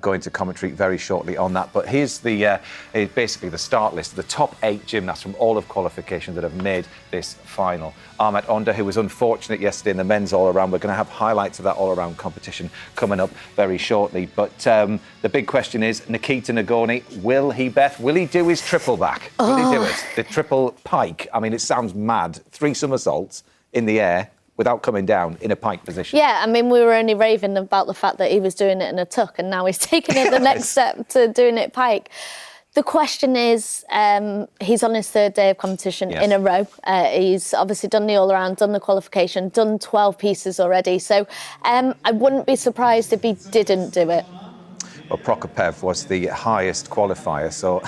Going to commentary very shortly on that. But here's the basically the start list, the top 8 gymnasts from all of qualification that have made this final. Ahmet Onda, who was unfortunate yesterday in the men's all-around. We're going to have highlights of that all-around competition coming up very shortly. But the big question is, Nikita Nagorny, will he, Beth, will he do his triple back? Will he do it? The triple pike. I mean, it sounds mad. 3 somersaults in the air without coming down in a pike position. Yeah, I mean, we were only raving about the fact that he was doing it in a tuck, and now he's taking it the next step to doing it pike. The question is, he's on his 3rd day of competition in a row. He's obviously done the all-around, done the qualification, done 12 pieces already. So I wouldn't be surprised if he didn't do it. Well, Prokopev was the highest qualifier, so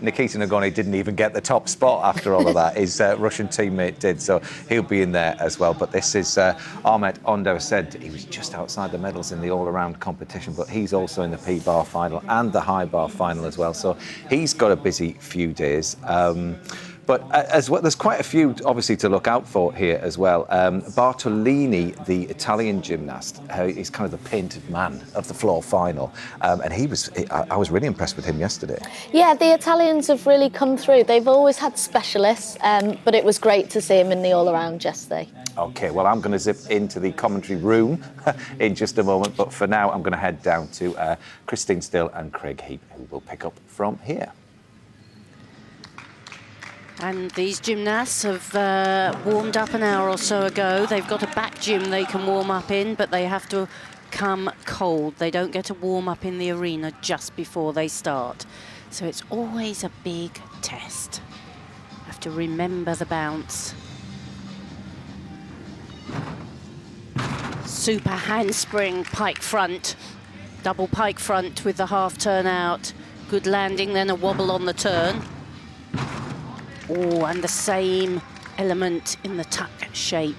Nikita Nagorny didn't even get the top spot after all of that. His Russian teammate did, so he'll be in there as well. But this is Ahmet Onda said he was just outside the medals in the all-around competition, but he's also in the P-bar final and the high bar final as well. So he's got a busy few days. But as well, there's quite a few, obviously, to look out for here as well. Bartolini, the Italian gymnast, he's kind of the painted man of the floor final. And I was really impressed with him yesterday. Yeah, the Italians have really come through. They've always had specialists, but it was great to see him in the all-around yesterday. OK, well, I'm going to zip into the commentary room in just a moment. But for now, I'm going to head down to Christine Still and Craig Heap, who will pick up from here. And these gymnasts have warmed up an hour or so ago. They've got a back gym they can warm up in, but they have to come cold. They don't get to warm up in the arena just before they start. So it's always a big test. Have to remember the bounce. Super handspring pike front. Double pike front with the half turn out. Good landing, then a wobble on the turn. Oh, and the same element in the tuck shape.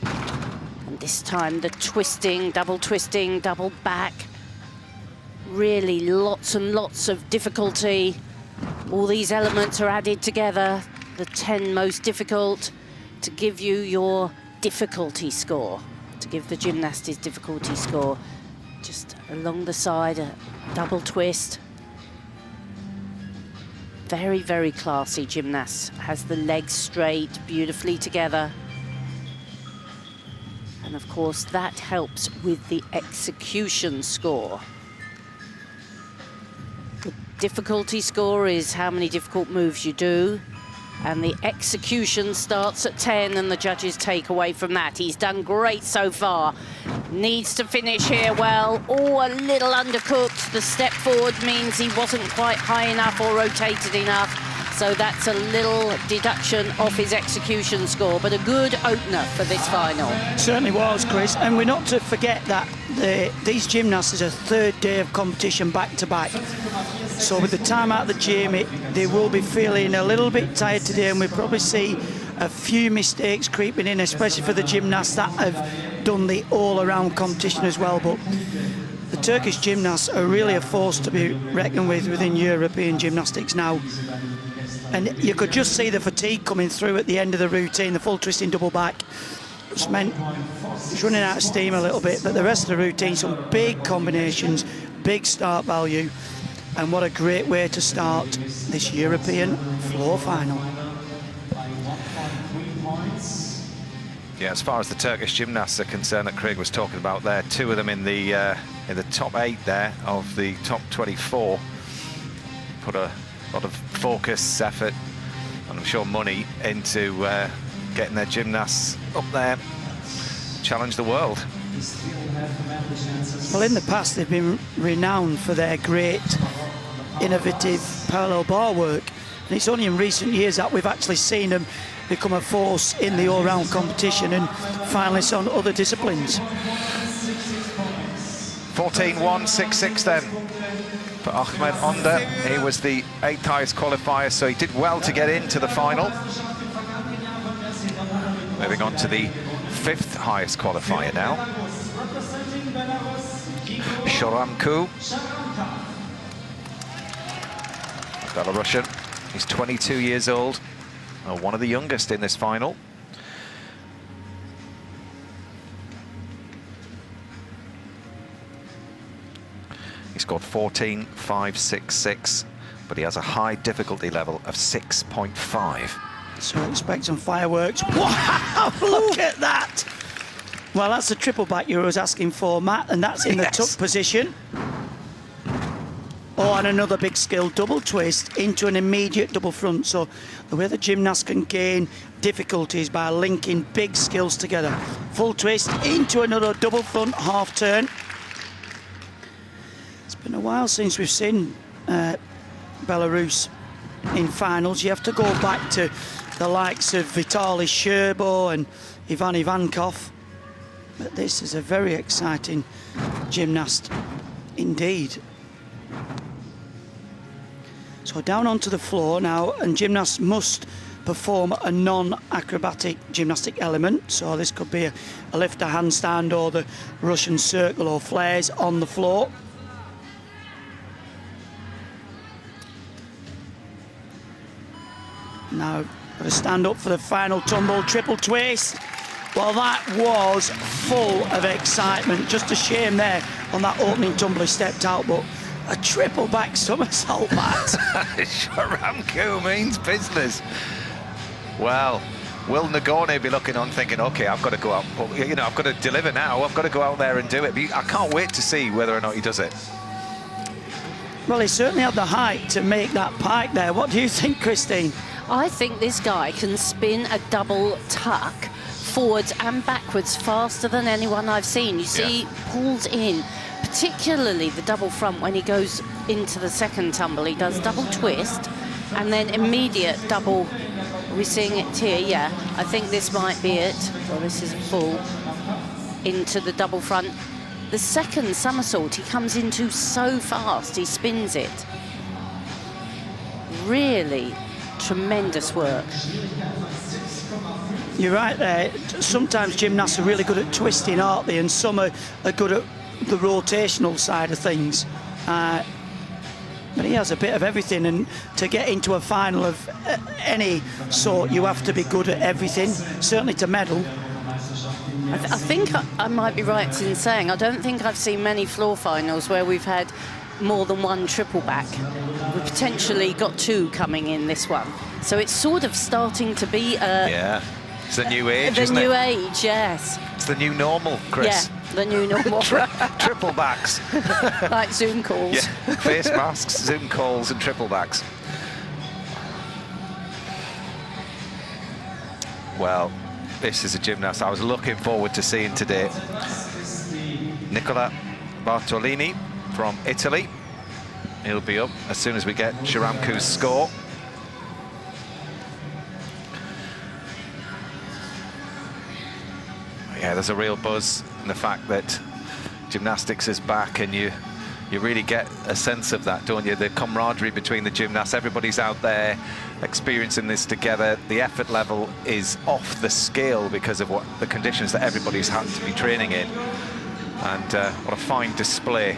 And this time the twisting, double back. Really lots and lots of difficulty. All these elements are added together. The 10 most difficult to give you your difficulty score, to give the gymnast his difficulty score. Just along the side, a double twist. Very, very classy gymnast. Has the legs straight, beautifully together. And of course, that helps with the execution score. The difficulty score is how many difficult moves you do. And the execution starts at 10, and the judges take away from that. He's done great so far. Needs to finish here well. Oh, a little undercooked. The step forward means he wasn't quite high enough or rotated enough. So that's a little deduction off his execution score, but a good opener for this final. Certainly was, Chris. And we're not to forget that these gymnasts is a 3rd day of competition back-to-back. So with the time out of the gym, they will be feeling a little bit tired today, and we'll probably see a few mistakes creeping in, especially for the gymnasts that have done the all-around competition as well. But the Turkish gymnasts are really a force to be reckoned with within European gymnastics now. And you could just see the fatigue coming through at the end of the routine, the full twisting double back. It's meant it's running out of steam a little bit, but the rest of the routine, some big combinations, big start value, and what a great way to start this European floor final. Yeah, as far as the Turkish gymnasts are concerned that Craig was talking about there, 2 of them in the top 8 there of the top 24. Put a lot of focus, effort, and I'm sure money into getting their gymnasts up there, challenge the world. Well, in the past, they've been renowned for their great, innovative parallel bar work. And it's only in recent years that we've actually seen them become a force in the all-round competition and finalists on other disciplines. 14.166 then for Ahmet Onda. He was the 8th highest qualifier, so he did well to get into the final. Moving on to the 5th highest qualifier now. Shoramku, Belarusian. He's 22 years old, one of the youngest in this final. He scored 14,566, but he has a high difficulty level of 6.5. So expect some fireworks. Wow, look at that. Well, that's the triple back you was asking for, Matt, and that's in the tuck position. Oh, and another big skill, double twist into an immediate double front. So the way the gymnast can gain difficulties by linking big skills together. Full twist into another double front half turn. It's been a while since we've seen Belarus in finals. You have to go back to the likes of Vitaly Sherbo and Ivan Ivankov. But this is a very exciting gymnast indeed. So down onto the floor now, and gymnasts must perform a non-acrobatic gymnastic element. So this could be a lifter handstand or the Russian circle or flares on the floor. Now, got to stand up for the final tumble, triple twist. Well, that was full of excitement. Just a shame there on that opening tumble he stepped out, but a triple back somersault, Matt. Sharamko means business. Well, will Nagorny be looking on thinking, OK, I've got to go out, you know, I've got to deliver now, I've got to go out there and do it. But I can't wait to see whether or not he does it. Well, he certainly had the height to make that pike there. What do you think, Christine? I think this guy can spin a double tuck forwards and backwards faster than anyone I've seen. You see, he pulls in, particularly the double front when he goes into the second tumble. He does double twist and then immediate double. Are we seeing it here? Yeah, I think this might be it. Well, this is full into the double front. The second somersault he comes into so fast, he spins it. Really tremendous work. You're right there. Sometimes gymnasts are really good at twisting, aren't they? And some are good at the rotational side of things. But he has a bit of everything, and to get into a final of any sort, you have to be good at everything, certainly to medal. I think I might be right in saying I don't think I've seen many floor finals where we've had more than one triple back. We've potentially got two coming in this one. So it's sort of starting to be yeah, it's the new age, isn't it? The new age, yes. It's the new normal, Chris. Yeah, the new normal. Triple backs. Like Zoom calls. Yeah, face masks, Zoom calls and triple backs. Well, this is a gymnast I was looking forward to seeing today. Nicola Bartolini from Italy. He'll be up as soon as we get Sharamko's score. Yeah, there's a real buzz in the fact that gymnastics is back, and you really get a sense of that, don't you? The camaraderie between the gymnasts, everybody's out there experiencing this together. The effort level is off the scale because of what the conditions that everybody's had to be training in. And what a fine display.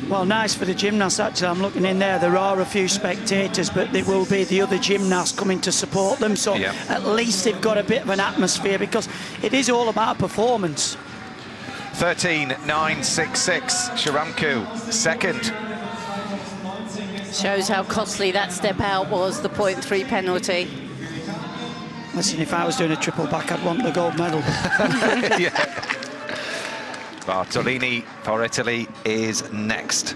Well, nice for the gymnasts, actually. I'm looking in there. There are a few spectators, but there will be the other gymnasts coming to support them. So at least they've got a bit of an atmosphere, because it is all about performance. 13.966, Sharamko, second. Shows how costly that step out was, the 0.3 penalty. Listen, if I was doing a triple back, I'd want the gold medal. Yeah. Bartolini for Italy is next.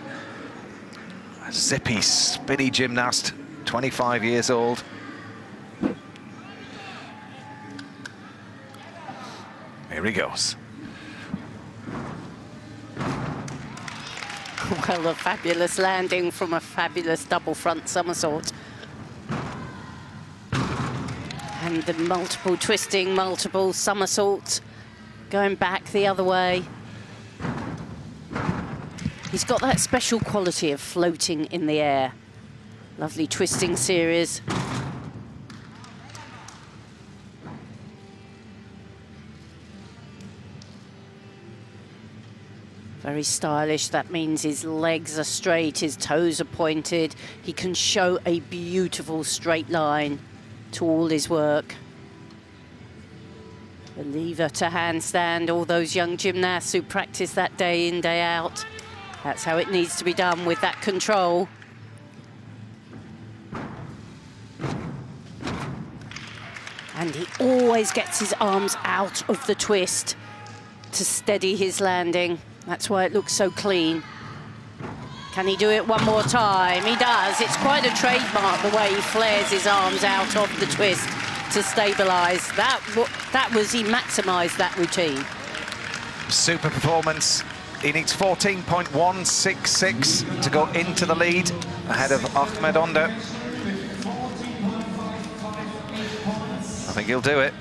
A zippy, spinny gymnast, 25 years old. Here he goes. Well, a fabulous landing from a fabulous double front somersault. And the multiple twisting, multiple somersaults, going back the other way. He's got that special quality of floating in the air. Lovely twisting series. Very stylish. That means his legs are straight, his toes are pointed. He can show a beautiful straight line to all his work. The lever to handstand, all those young gymnasts who practice that day in, day out. That's how it needs to be done, with that control. And he always gets his arms out of the twist to steady his landing. That's why it looks so clean. Can he do it one more time? He does. It's quite a trademark, the way he flares his arms out of the twist to stabilise. He maximised that routine. Super performance. He needs 14.166 to go into the lead ahead of Ahmed Onda. I think he'll do it.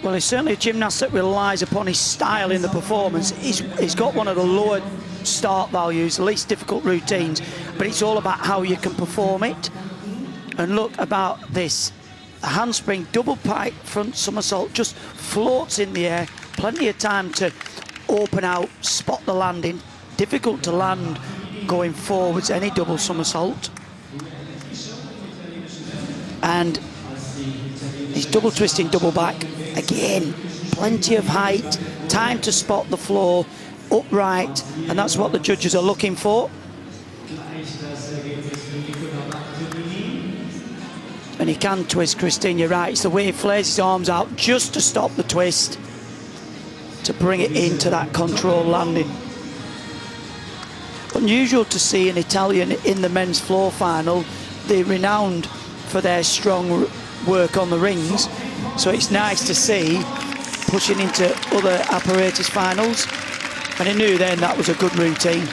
Well, he's certainly a gymnast that relies upon his style in the performance. He's got one of the lower start values, least difficult routines, but it's all about how you can perform it. And look about this. A handspring, double pike front somersault, just floats in the air. Plenty of time to open out, spot the landing. Difficult to land going forwards, any double somersault. And he's double twisting, double back. Again, plenty of height, time to spot the floor, upright, and that's what the judges are looking for. And he can twist, Christine, you're right. It's the way he flares his arms out just to stop the twist, to bring it into that control landing. Unusual to see an Italian in the men's floor final. They're renowned for their strong work on the rings, so it's nice to see pushing into other apparatus finals, and he knew then that was a good routine.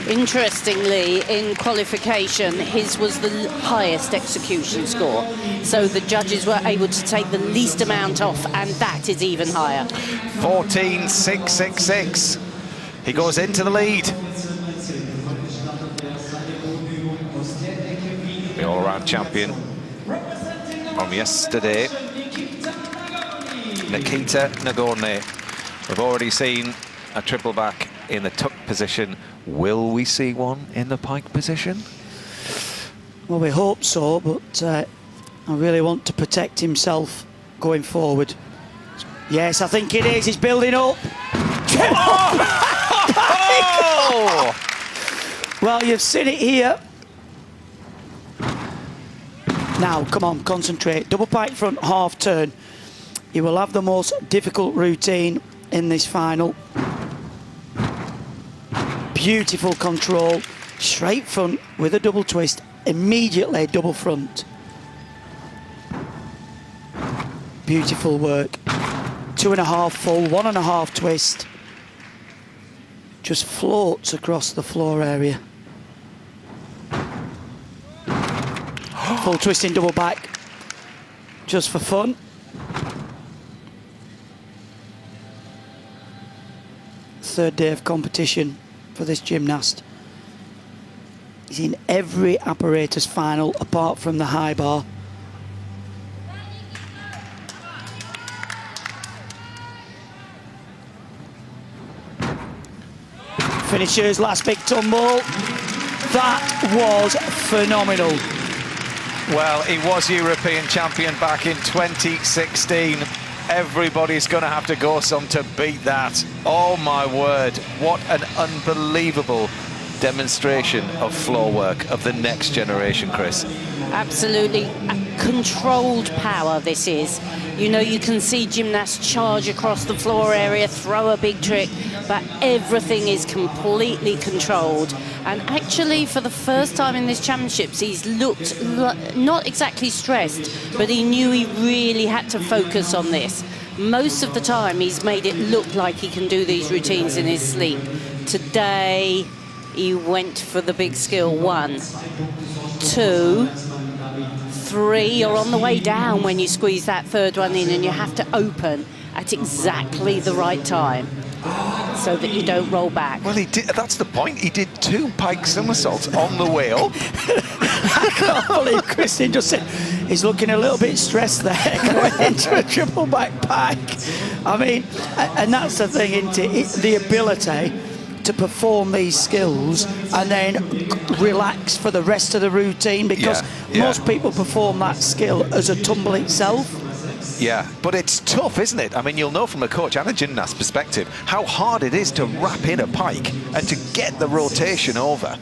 Interestingly, in qualification, his was the highest execution score, so the judges were able to take the least amount off, and that is even higher. 14.666. He goes into the lead. The all-around champion from yesterday, Nikita Nagorny. We've already seen a triple back in the tuck position. Will we see one in the pike position? Well, we hope so, but I really want to protect himself going forward. Yes, I think it is. He's building up. Oh! Well, you've seen it here. Now, come on, concentrate. Double pike front, half turn. You will have the most difficult routine in this final. Beautiful control. Straight front with a double twist. Immediately double front. Beautiful work. 2.5 full, 1.5 twist. Just floats across the floor area. Full twisting double back, just for fun. Third day of competition for this gymnast. He's in every apparatus final apart from the high bar. Finishers, last big tumble. That was phenomenal. Well, he was European champion back in 2016. Everybody's going to have to go some to beat that. Oh my word, what an unbelievable demonstration of floor work of the next generation, Chris. Absolutely. Controlled power this is. You know, you can see gymnasts charge across the floor area, throw a big trick, but everything is completely controlled. And actually, for the first time in this championships, he's looked not exactly stressed, but he knew he really had to focus on this. Most of the time, he's made it look like he can do these routines in his sleep. Today, he went for the big skill. 1, 2, 3. You're on the way down when you squeeze that third one in, and you have to open at exactly the right time so that you don't roll back. Well, he did. That's the point. He did 2 pike somersaults on the way up. I can't believe Christine just said he's looking a little bit stressed there going into a triple back pike. I mean, and that's the thing, isn't it? It's the ability to perform these skills and then relax for the rest of the routine, because most people perform that skill as a tumble itself. Yeah, but it's tough, isn't it? I mean, you'll know from a coach and a gymnast perspective how hard it is to wrap in a pike and to get the rotation over.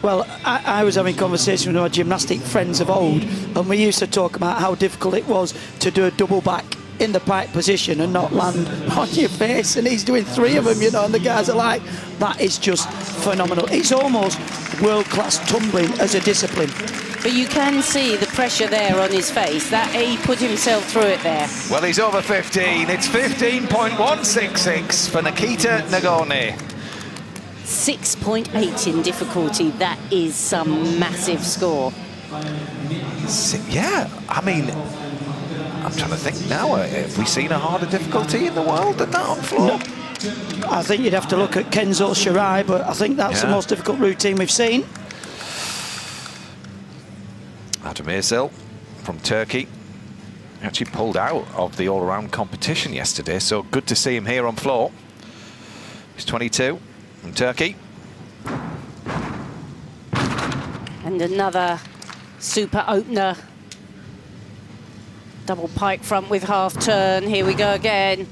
Well, I was having conversation with my gymnastic friends of old, and we used to talk about how difficult it was to do a double back in the pike position and not land on your face, and he's doing 3 of them, you know, and the guys are like, that is just phenomenal. It's almost world-class tumbling as a discipline. But you can see the pressure there on his face, that he put himself through it there. Well, he's over 15. It's 15.166 for Nikita Nagorny. 6.8 in difficulty. That is some massive score. Yeah, I mean, I'm trying to think now. Have we seen a harder difficulty in the world than that on floor? No. I think you'd have to look at Kenzo Shirai, but I think that's the most difficult routine we've seen. Adam Özil from Turkey actually pulled out of the all-around competition yesterday, so good to see him here on floor. He's 22 from Turkey. And another super opener. Double pike front with half turn. Here we go again.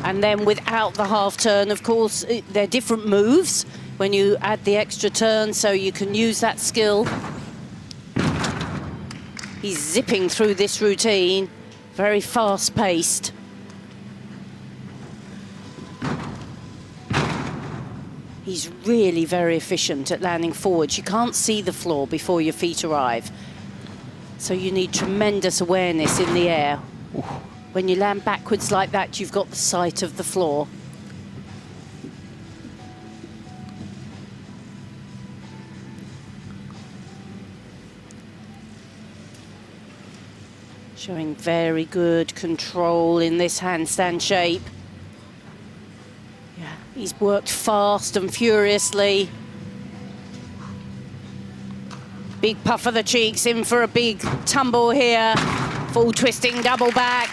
And then without the half turn, of course, they're different moves when you add the extra turn, so you can use that skill. He's zipping through this routine, very fast-paced. He's really very efficient at landing forwards. You can't see the floor before your feet arrive. So you need tremendous awareness in the air. When you land backwards like that, you've got the sight of the floor. Showing very good control in this handstand shape. Yeah, he's worked fast and furiously. Big puff of the cheeks, in for a big tumble here. Full twisting double back.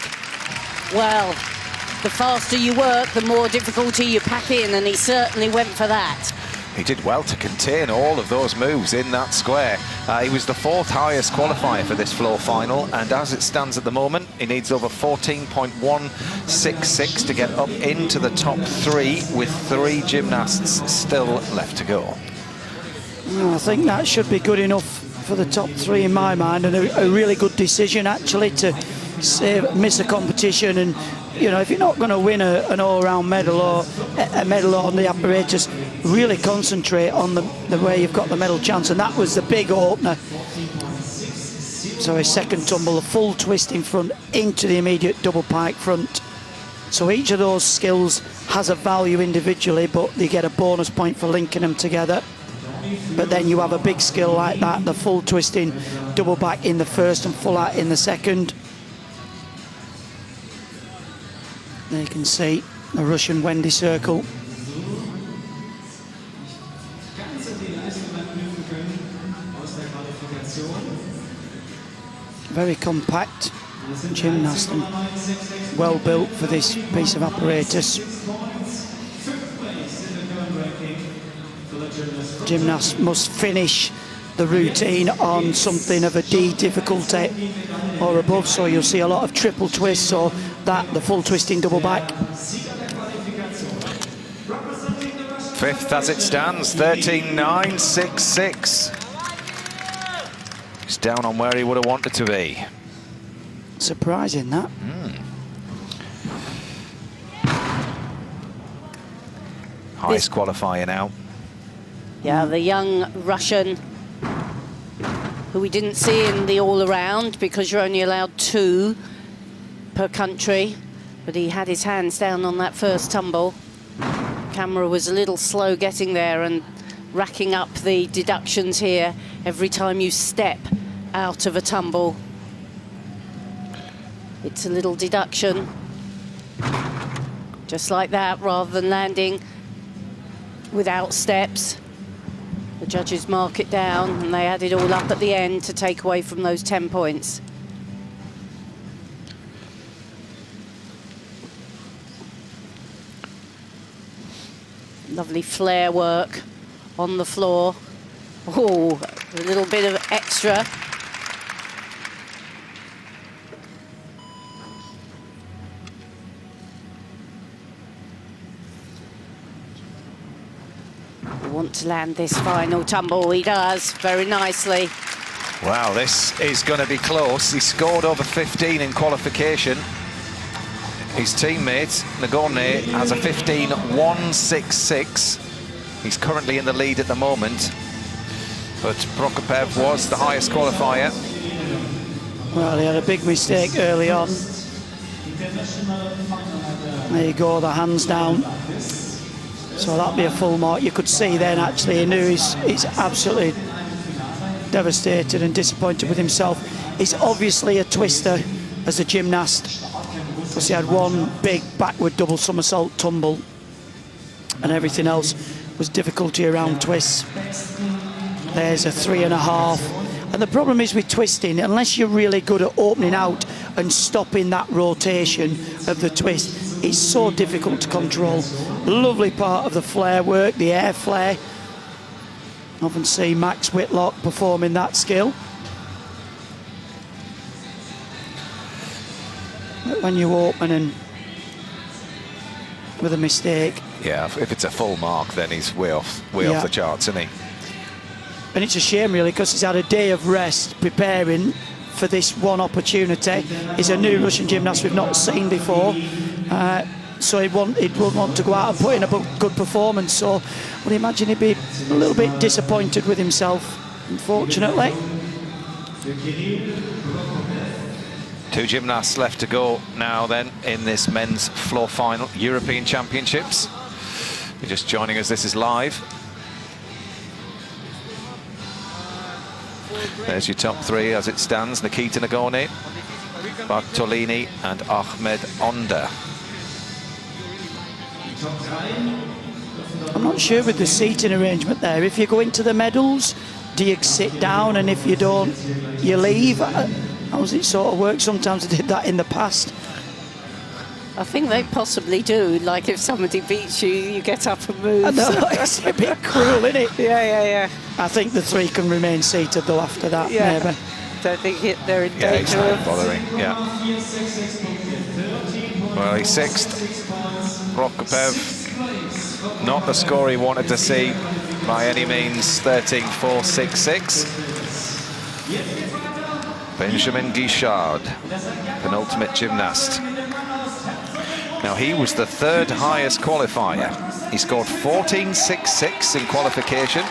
Well, the faster you work, the more difficulty you pack in, and he certainly went for that. He did well to contain all of those moves in that square. He was the 4th highest qualifier for this floor final, and as it stands at the moment, he needs over 14.166 to get up into the top 3, with 3 gymnasts still left to go. I think that should be good enough for the top 3 in my mind, and a really good decision actually to miss a competition. And you know, if you're not going to win an all-round medal or a medal on the apparatus, really concentrate on the way you've got the medal chance, and that was the big opener. So his second tumble, a full twist in front into the immediate double pike front. So each of those skills has a value individually, but you get a bonus point for linking them together. But then you have a big skill like that, the full twisting double back in the first and full out in the second. There you can see the Russian Wendy circle. Very compact gymnast and well built for this piece of apparatus. Gymnast must finish the routine on something of a D difficulty or above, so you'll see a lot of triple twists or the full twisting double back. 5th as it stands, 13.966. He's down on where he would have wanted to be. Surprising that. Highest qualifier now. Yeah, the young Russian, who we didn't see in the all-around because you're only allowed 2 per country, but he had his hands down on that first tumble. Camera was a little slow getting there and racking up the deductions here every time you step out of a tumble. It's a little deduction, just like that, rather than landing without steps. The judges mark it down and they add it all up at the end to take away from those 10 points. Lovely flare work on the floor. Oh, a little bit of extra. Want to land this final tumble. He does very nicely. Wow, this is going to be close. He scored over 15 in qualification. His teammate, Nagorny, has a 15.166. He's currently in the lead at the moment. But Prokopev was the highest qualifier. Well, he had a big mistake early on. There you go, the hands down. So that'd be a full mark. You could see then, actually, he knew he's absolutely devastated and disappointed with himself. He's obviously a twister as a gymnast, because he had one big backward double somersault tumble, and everything else was difficulty around twists. There's a 3.5. And the problem is with twisting, unless you're really good at opening out and stopping that rotation of the twist, it's so difficult to control. Lovely part of the flare work, the air flare. Often see Max Whitlock performing that skill. But when you open and with a mistake. Yeah, if it's a full mark, then he's way off the charts, isn't he? And it's a shame, really, because he's had a day of rest preparing for this one opportunity. He's a new Russian gymnast we've not seen before. So he'd want to go out and put in a good performance. So I would imagine he'd be a little bit disappointed with himself, unfortunately. 2 gymnasts left to go now then in this men's floor final, European Championships. If you're just joining us, this is live. There's your top 3 as it stands: Nikita Nagorny, Bartolini and Ahmed Onda. I'm not sure with the seating arrangement there. If you go into the medals, do you sit down, and if you don't, you leave? How does it sort of work? Sometimes I did that in the past. I think they possibly do. Like if somebody beats you, you get up and move. I know, it's a bit cruel, isn't it? Yeah. I think the 3 can remain seated though after that, Yeah. maybe. Don't think they're in Yeah, he's danger not of... bothering. Yeah. Well, he's 6th. Prokopev, not the score he wanted to see by any means. 13.466. Benjamin Guichard, penultimate gymnast. Now, he was the 3rd highest qualifier. He scored 14.66 in qualification.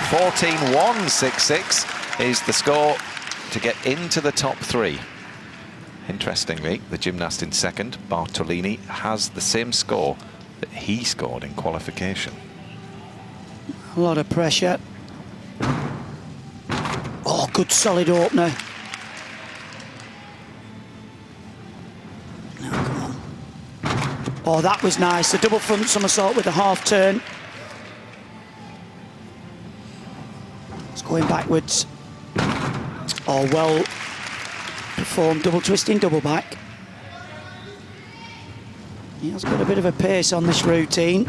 14.166 is the score to get into the top 3. Interestingly, the gymnast in 2nd, Bartolini, has the same score that he scored in qualification. A lot of pressure. Oh, good solid opener. Now, come on. Oh, that was nice. The double front somersault with the half turn. It's going backwards. Oh, well performed. Double twisting, double back. He has got a bit of a pace on this routine.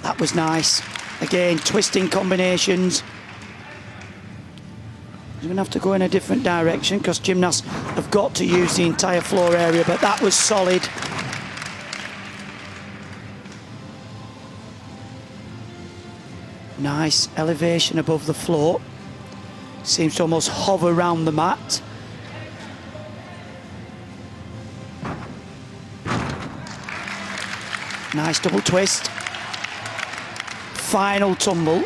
That was nice. Again, twisting combinations. He's going to have to go in a different direction because gymnasts have got to use the entire floor area, but that was solid. Nice elevation above the floor. Seems to almost hover around the mat. Nice double twist. Final tumble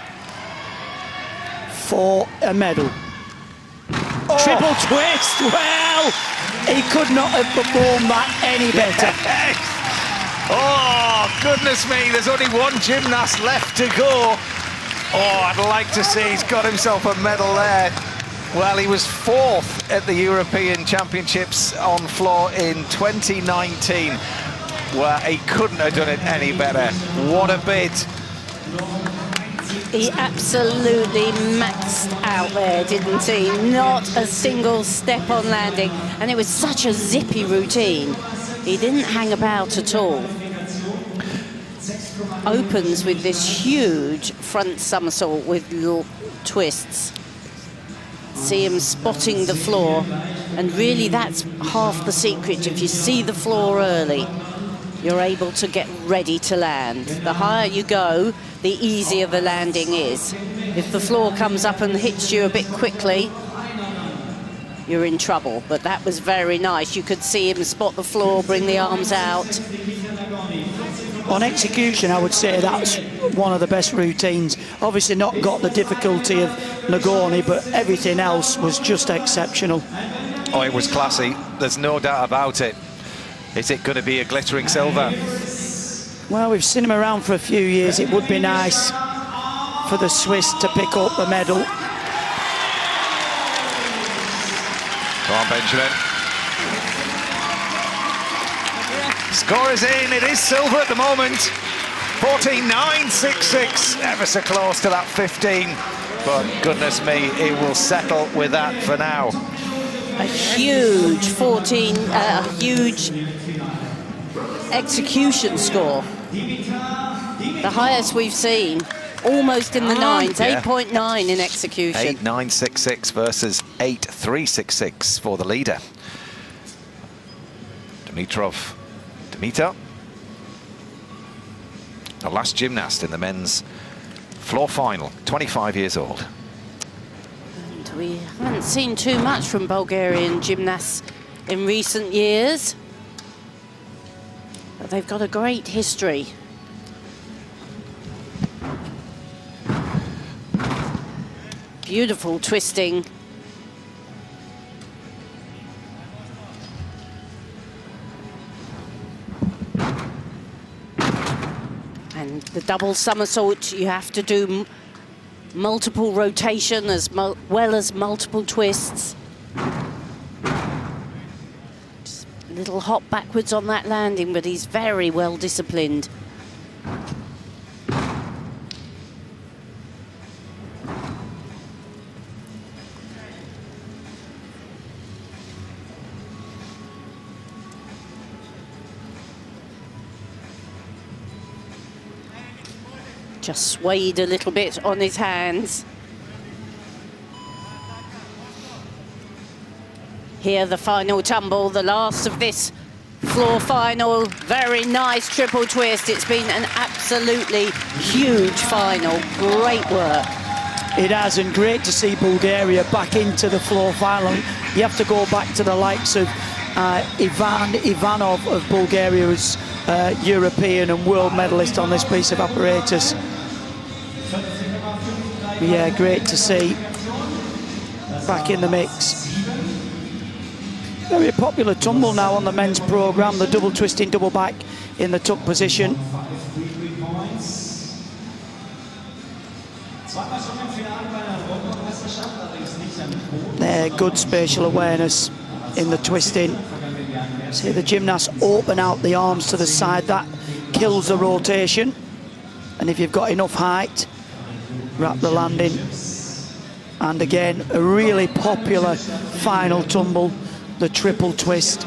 for a medal. Oh. Triple twist. Well, he could not have performed that any better. Oh, goodness me, there's only 1 gymnast left to go. Oh, I'd like to see he's got himself a medal there. Well, he was 4th at the European Championships on floor in 2019. Well, he couldn't have done it any better. What a bid. He absolutely maxed out there, didn't he? Not a single step on landing. And it was such a zippy routine. He didn't hang about at all. Opens with this huge front somersault with little twists. See him spotting the floor. And really that's half the secret. If you see the floor early, you're able to get ready to land. The higher you go, the easier the landing is. If the floor comes up and hits you a bit quickly, you're in trouble. But that was very nice. You could see him spot the floor, bring the arms out. On execution, I would say that's one of the best routines. Obviously not got the difficulty of Nagorny, but everything else was just exceptional. Oh, it was classy. There's no doubt about it. Is it going to be a glittering silver? Well, we've seen him around for a few years. It would be nice for the Swiss to pick up the medal. Come on, Benjamin. Score is in. It is silver at the moment. 14.966. Ever so close to that 15. But goodness me, it will settle with that for now. A huge huge execution score. The highest we've seen, almost in the nines, 8.9 in execution. 8.966 versus 8.366 for the leader. Dimitar, the last gymnast in the men's floor final, 25 years old. And we haven't seen too much from Bulgarian gymnasts in recent years, but they've got a great history. Beautiful twisting. And the double somersault, you have to do multiple rotation as well as multiple twists. Just a little hop backwards on that landing, but he's very well disciplined. Just swayed a little bit on his hands. Here, the final tumble, the last of this floor final. Very nice triple twist. It's been an absolutely huge final. Great work. It has, and great to see Bulgaria back into the floor final. You have to go back to the likes of Ivanov of Bulgaria, who's European and world medalist on this piece of apparatus. Yeah, great to see. Back in the mix. Very popular tumble now on the men's programme, the double twisting double back in the tuck position. There, good spatial awareness in the twisting. See the gymnasts open out the arms to the side, that kills the rotation. And if you've got enough height, wrap the landing. And again, a really popular final tumble, the triple twist.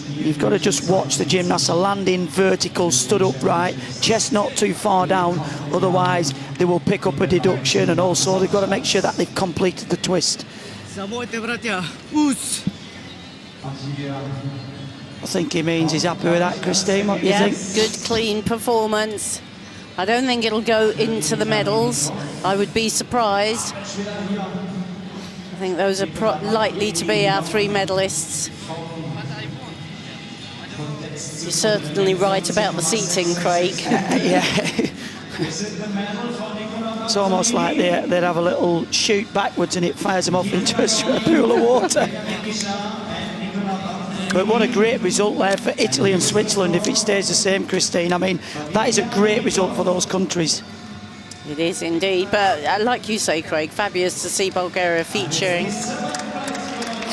You've got to just watch the gymnasts are landing vertical, stood upright, chest not too far down, otherwise they will pick up a deduction, and also they've got to make sure that they've completed the twist. I think he means he's happy with that, Christine. What do you think? Good, clean performance. I don't think it'll go into the medals. I would be surprised. I think those are likely to be our three medalists. You're certainly right about the seating, Craig. Yeah. It's almost like they'd have a little shoot backwards and it fires them off into a pool of water. But what a great result there for Italy and Switzerland if it stays the same, Christine. I mean, that is a great result for those countries. It is indeed, but like you say, Craig, fabulous to see Bulgaria featuring.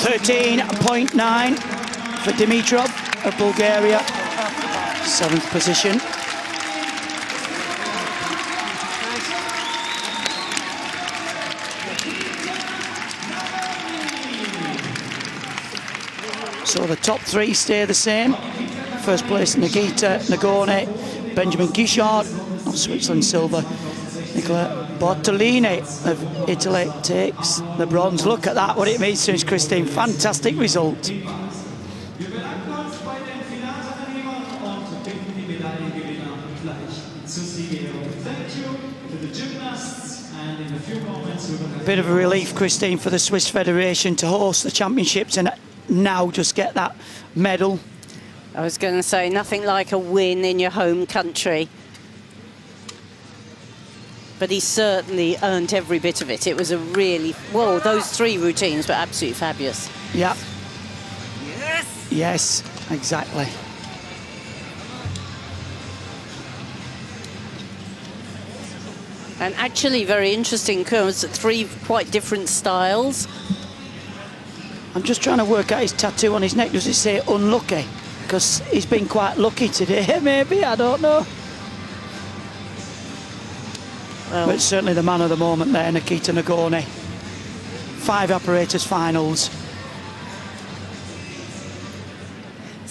13.9 for Dimitrov of Bulgaria, 7th position. So the top three stay the same. First place, Nikita Nagorny, Benjamin Guichard of Switzerland, silver. Nicola Bortolini of Italy takes the bronze. Look at that, what it means to us, Christine. Fantastic result. Thank you to the gymnasts, and in a few moments we're going to... Bit of a relief, Christine, for the Swiss Federation to host the championships and now just get that medal. I was going to say, nothing like a win in your home country. But he certainly earned every bit of it. It was a really, well, those 3 routines were absolutely fabulous. Yeah. Yes. Yes, exactly. And actually very interesting because 3 quite different styles. I'm just trying to work out his tattoo on his neck. Does it say unlucky? Because he's been quite lucky today, maybe, I don't know. Well, but certainly the man of the moment there, Nikita Nagorny. 5 apparatus finals.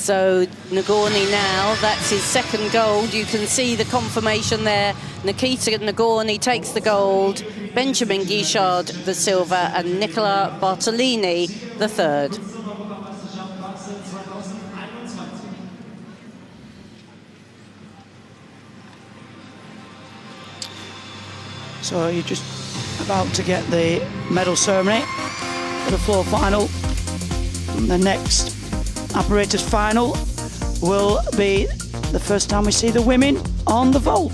so Nagorny now, that's his 2nd gold. You can see the confirmation there. Nikita Nagorny takes the gold, Benjamin Guichard the silver, and Nicola Bartolini the 3rd. So you're just about to get the medal ceremony for the floor final. And the next apparatus final will be the first time we see the women on the vault.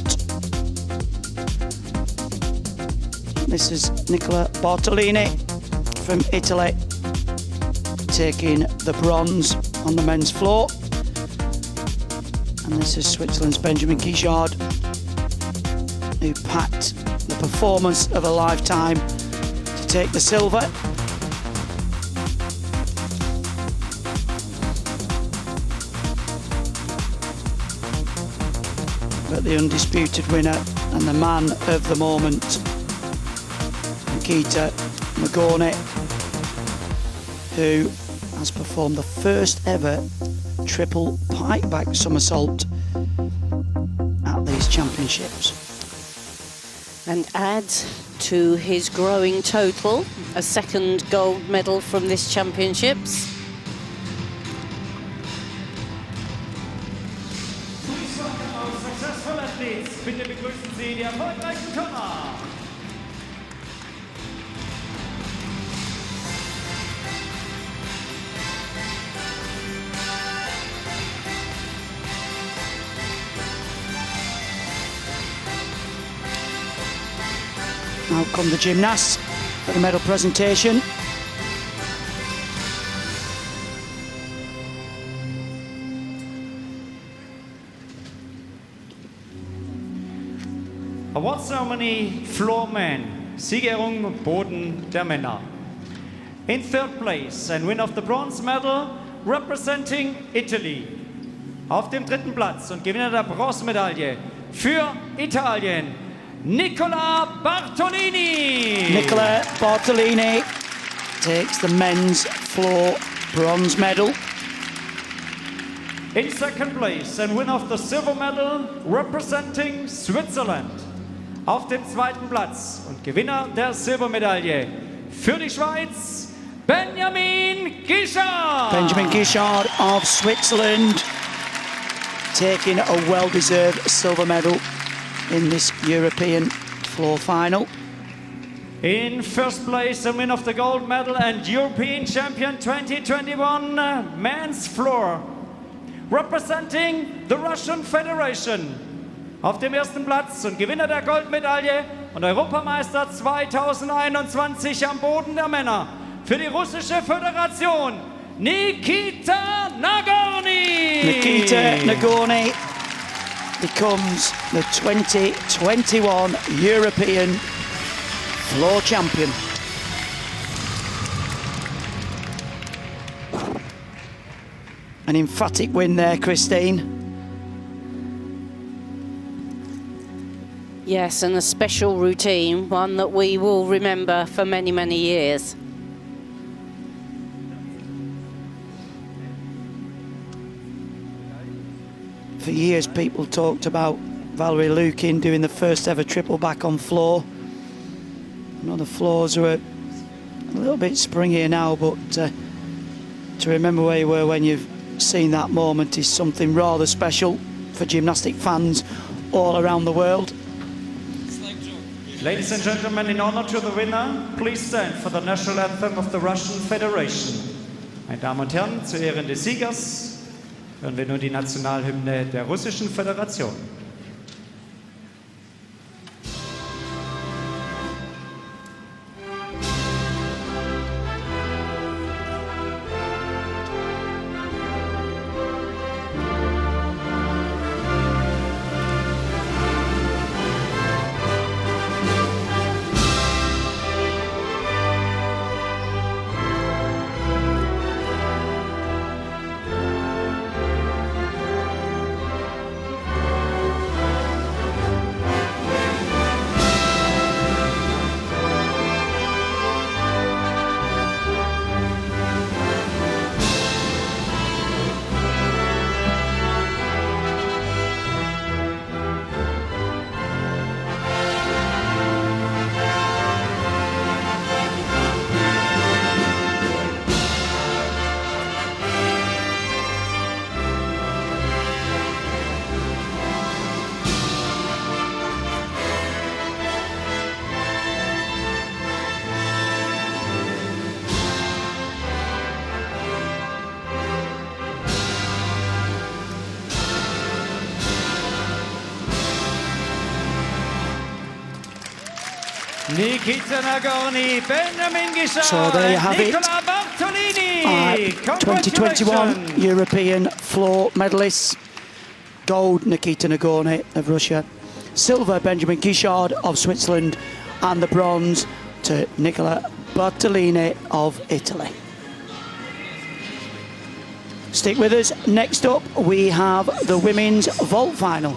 This is Nicola Bartolini from Italy taking the bronze on the men's floor. And this is Switzerland's Benjamin Guichard, who packed the performance of a lifetime to take the silver. But the undisputed winner and the man of the moment, Nikita Nagorny, who has performed the first ever triple pikeback somersault at these championships. And adds to his growing total a 2nd gold medal from this championships. Successful athletes, bitte begrüßen Sie die erfolgreichen Könner. Now come the gymnasts for the medal presentation. Award ceremony, floor men, Siegerehrung Boden der Männer. In 3rd place and win of the bronze medal representing Italy. Auf dem 3. Platz und Gewinner der Bronzemedaille für Italien, Nicola Bartolini. Nicola Bartolini takes the men's floor bronze medal. In 2nd place and win of the silver medal representing Switzerland. Auf dem 2. Platz und Gewinner der Silbermedaille für die Schweiz, Benjamin Guichard. Benjamin Guichard of Switzerland taking a well-deserved silver medal in this European floor final. In 1st place, a win of the gold medal and European champion 2021 men's floor, representing the Russian Federation. Auf dem 1. Platz und Gewinner der Goldmedaille und Europameister 2021 am Boden der Männer für die russische Föderation, Nikita Nagorny. Nikita Nagorny becomes the 2021 European floor champion. An emphatic win there, Christine. Yes, and a special routine, one that we will remember for many, many years. For years, people talked about Valerie Lukin doing the first ever triple back on floor. I know the floors are a little bit springier now, but to remember where you were when you've seen that moment is something rather special for gymnastic fans all around the world. Ladies and gentlemen, in honor to the winner, please stand for the national anthem of the Russian Federation. Meine Damen und Herren, zu Ehren des Siegers hören wir nun die Nationalhymne der Russischen Föderation. Nikita Nagorny, Benjamin Guichard, So there you have it. Nicola Bartolini. 2021 European floor medalists. Gold, Nikita Nagorny of Russia. Silver, Benjamin Guichard of Switzerland. And the bronze to Nicola Bartolini of Italy. Stick with us. Next up, we have the women's vault final.